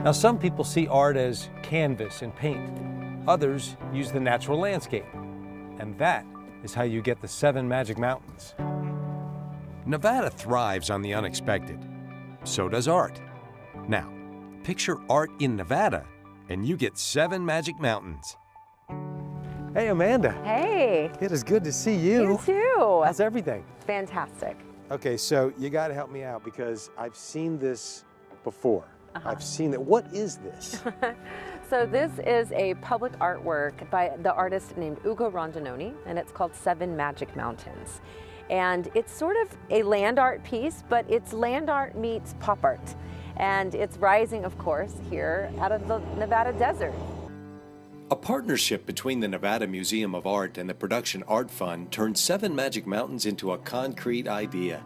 Now, some people see art as canvas and paint. Others use the natural landscape. And that is how you get the 7 Magic Mountains. Nevada thrives on the unexpected. So does art. Now, picture art in Nevada, and you get 7 Magic Mountains. Hey, Amanda. Hey. It is good to see you. You too. How's everything? Fantastic. Okay, so you got to help me out because I've seen this before. I've seen it. What is this? So this is a public artwork by the artist named Ugo Rondinone, and it's called 7 Magic Mountains. And it's sort of a land art piece, but it's land art meets pop art. And it's rising, of course, here out of the Nevada desert. A partnership between the Nevada Museum of Art and the Production Art Fund turned 7 Magic Mountains into a concrete idea.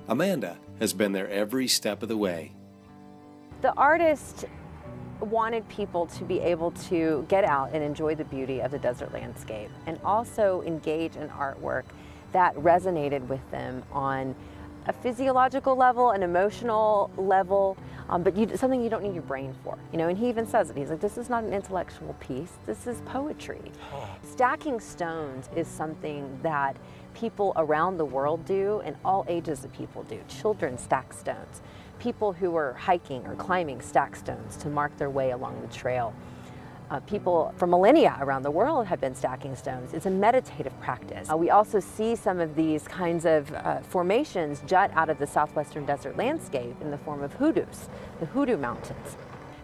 Amanda has been there every step of the way. The artist wanted people to be able to get out and enjoy the beauty of the desert landscape and also engage in artwork that resonated with them on a physiological level, an emotional level, but something you don't need your brain for. You know, and he even says it. He's like, this is not an intellectual piece, this is poetry. Stacking stones is something that people around the world do, and all ages of people do. Children stack stones. People who are hiking or climbing stack stones to mark their way along the trail. People for millennia around the world have been stacking stones. It's a meditative practice. We also see some of these kinds of formations jut out of the southwestern desert landscape in the form of hoodoos, the Hoodoo Mountains.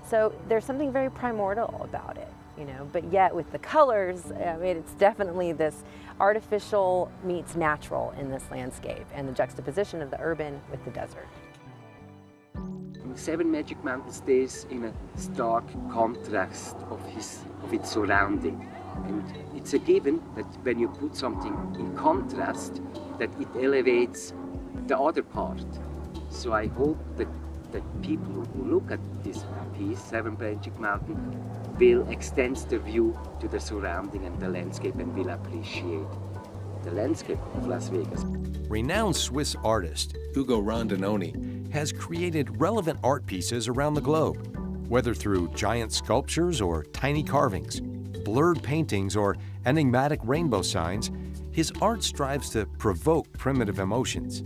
So there's something very primordial about it, you know, but yet with the colors, it's definitely this artificial meets natural in this landscape and the juxtaposition of the urban with the desert. 7 Magic Mountains stays in a stark contrast of its surrounding. And it's a given that when you put something in contrast, that it elevates the other part. So I hope that people who look at this piece, 7 Magic Mountain, will extend their view to the surrounding and the landscape and will appreciate the landscape of Las Vegas. Renowned Swiss artist Ugo Rondinone has created relevant art pieces around the globe, whether through giant sculptures or tiny carvings, blurred paintings or enigmatic rainbow signs. His art strives to provoke primitive emotions.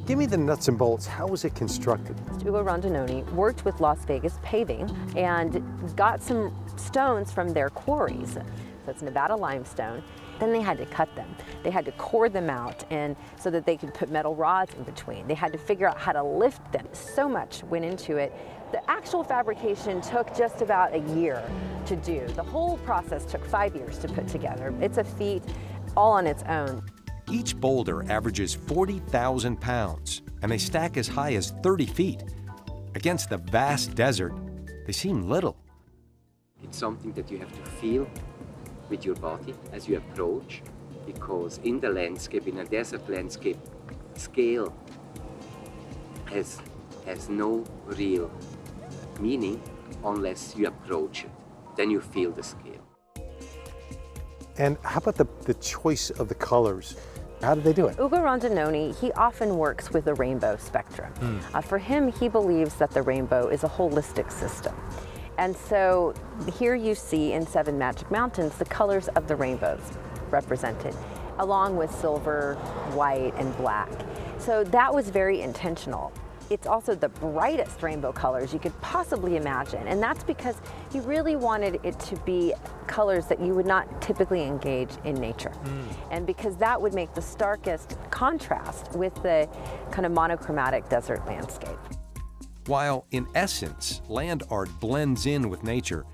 Give me the nuts and bolts. How was it constructed? Ugo Rondinone worked with Las Vegas Paving and got some stones from their quarries. So it's Nevada limestone. Then they had to cut them. They had to core them out and so that they could put metal rods in between. They had to figure out how to lift them. So much went into it. The actual fabrication took just about a year to do. The whole process took 5 years to put together. It's a feat all on its own. Each boulder averages 40,000 pounds, and they stack as high as 30 feet. Against the vast desert, they seem little. It's something that you have to feel with your body as you approach, because in the landscape, in a desert landscape, scale has no real meaning unless you approach it. Then you feel the scale. And how about the choice of the colors? How did they do it? Ugo Rondinone, he often works with the rainbow spectrum. For him, he believes that the rainbow is a holistic system. And so here you see in 7 Magic Mountains the colors of the rainbows represented, along with silver, white, and black. So that was very intentional. It's also the brightest rainbow colors you could possibly imagine, and that's because he really wanted it to be colors that you would not typically engage in nature. And because that would make the starkest contrast with the kind of monochromatic desert landscape. While, in essence, land art blends in with nature,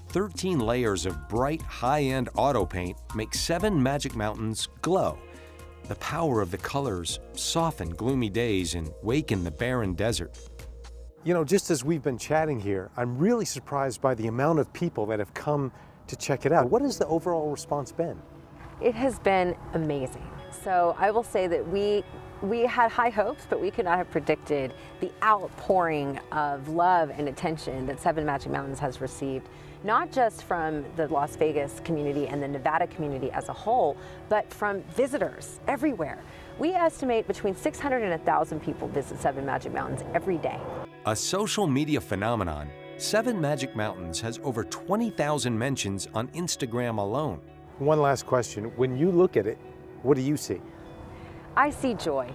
13 layers of bright, high-end auto paint make 7 Magic Mountains glow. The power of the colors soften gloomy days and waken the barren desert. You know, just as we've been chatting here, I'm really surprised by the amount of people that have come to check it out. What has the overall response been? It has been amazing. So I will say that we had high hopes, but we could not have predicted the outpouring of love and attention that 7 Magic Mountains has received, not just from the Las Vegas community and the Nevada community as a whole, but from visitors everywhere. We estimate between 600 and 1,000 people visit 7 Magic Mountains every day. A social media phenomenon, Seven Magic Mountains has over 20,000 mentions on Instagram alone. One last question. When you look at it, what do you see? I see joy.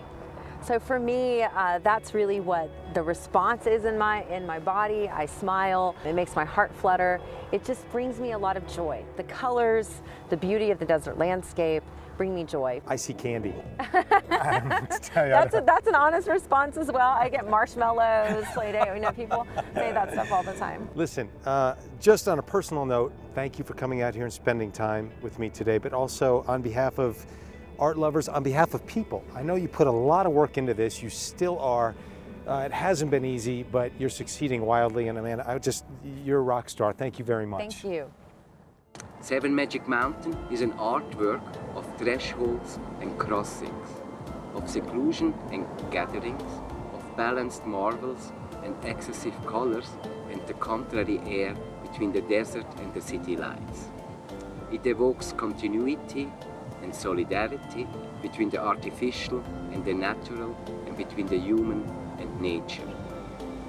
So for me, that's really what the response is in my body. I smile, it makes my heart flutter. It just brings me a lot of joy. The colors, the beauty of the desert landscape bring me joy. I see candy. That's an honest response as well. I get marshmallows, Play-Doh. You know, people say that stuff all the time. Listen, just on a personal note, thank you for coming out here and spending time with me today, but also on behalf of art lovers, on behalf of people. I know you put a lot of work into this. You still are. It hasn't been easy, but you're succeeding wildly. And man, you're a rock star. Thank you very much. Thank you. Seven Magic Mountain is an artwork of thresholds and crossings, of seclusion and gatherings, of balanced marvels and excessive colors, and the contrary air between the desert and the city lights. It evokes continuity and solidarity between the artificial and the natural, and between the human and nature.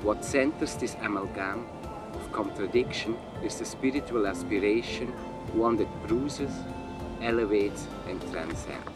What centers this amalgam of contradiction is the spiritual aspiration, one that bruises, elevates, and transcends.